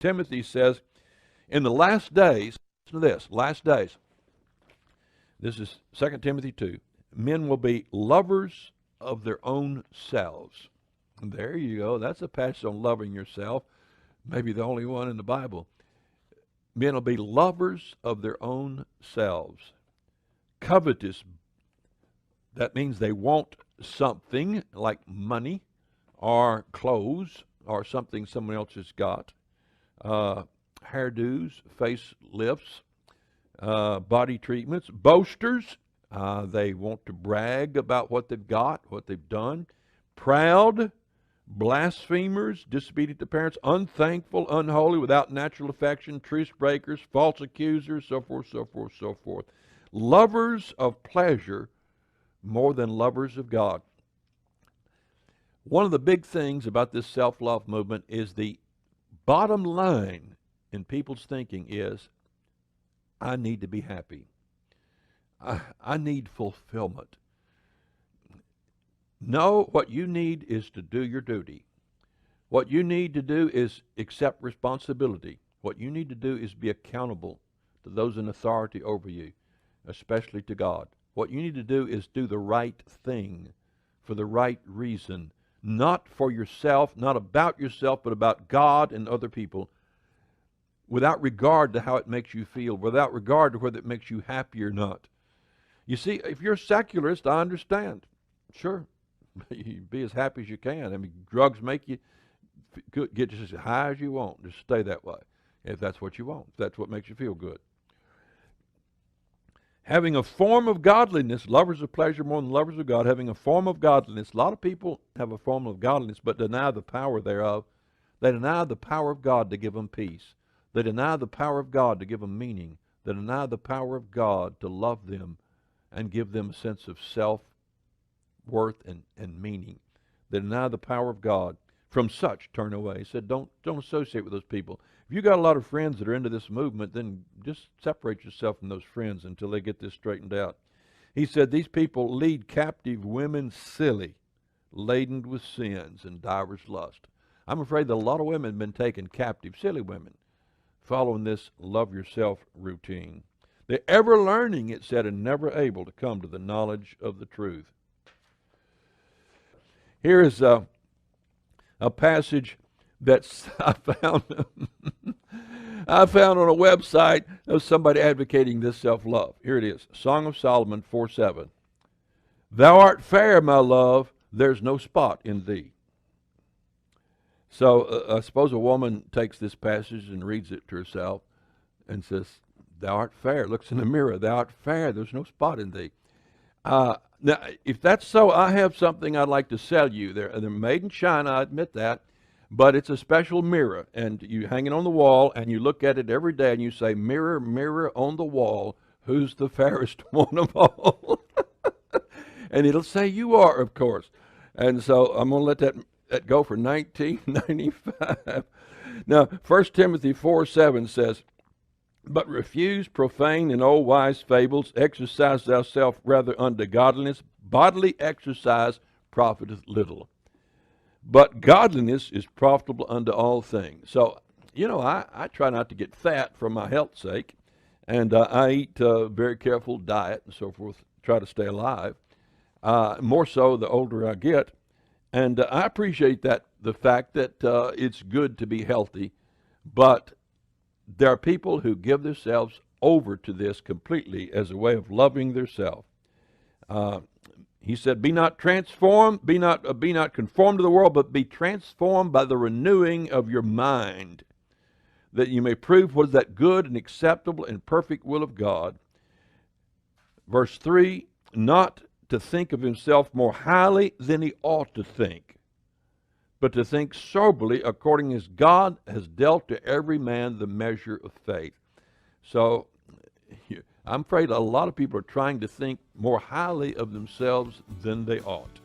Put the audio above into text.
Timothy says, in the last days, listen to this, last days, this is 2 Timothy 2, men will be lovers of their own selves. And there you go. That's a passage on loving yourself. Maybe the only one in the Bible. Men will be lovers of their own selves. Covetous. That means they want something like money or clothes or something someone else has got. Hairdos, facelifts, body treatments. Boasters. They want to brag about what they've got, what they've done. Proud. Blasphemers, disobedient to parents, unthankful, unholy, without natural affection, truce breakers, false accusers, so forth, so forth, so forth. Lovers of pleasure more than lovers of God. One of the big things about this self-love movement is the bottom line in people's thinking is, I need to be happy. I need fulfillment. No, what you need is to do your duty. What you need to do is accept responsibility. What you need to do is be accountable to those in authority over you, especially to God. What you need to do is do the right thing for the right reason, not for yourself, not about yourself, but about God and other people, without regard to how it makes you feel, without regard to whether it makes you happy or not. You see, if you're a secularist, I understand. Sure. You be as happy as you can. I mean, drugs make you get just as high as you want. Just stay that way, if that's what you want, if that's what makes you feel good. Having a form of godliness, lovers of pleasure more than lovers of God, having a form of godliness. A lot of people have a form of godliness, but deny the power thereof. They deny the power of God to give them peace. They deny the power of God to give them meaning. They deny the power of God to love them and give them a sense of self-worth and meaning. They deny the power of God. From such turn away. He said, don't associate with those people. If you got a lot of friends that are into this movement, then just separate yourself from those friends until they get this straightened out. He said, these people lead captive women silly, laden with sins and divers lust. I'm afraid that a lot of women have been taken captive, silly women, following this love yourself routine. They're ever learning, it said, and never able to come to the knowledge of the truth. Here is a passage that I found on a website of somebody advocating this self-love. Here it is, Song of Solomon 4:7. Thou art fair, my love, there's no spot in thee. So I suppose a woman takes this passage and reads it to herself and says, thou art fair, looks in the mirror, thou art fair, there's no spot in thee. Now, if that's so, I have something I'd like to sell you. They're made in China, I admit that, but it's a special mirror, and you hang it on the wall, and you look at it every day, and you say, mirror, mirror on the wall, who's the fairest one of all? And it'll say you are, of course. And so I'm going to let that go for $19.95. Now, 1 Timothy 4:7 says, but refuse profane and old wise fables, exercise thyself rather unto godliness. Bodily exercise profiteth little, but godliness is profitable unto all things. So, you know, I try not to get fat for my health's sake, and I eat a very careful diet and so forth, try to stay alive, more so the older I get. And I appreciate the fact that it's good to be healthy, but there are people who give themselves over to this completely as a way of loving themselves. He said, be not conformed to the world, but be transformed by the renewing of your mind, that you may prove what is that good and acceptable and perfect will of God. Verse 3, not to think of himself more highly than he ought to think, but to think soberly according as God has dealt to every man the measure of faith. So I'm afraid a lot of people are trying to think more highly of themselves than they ought.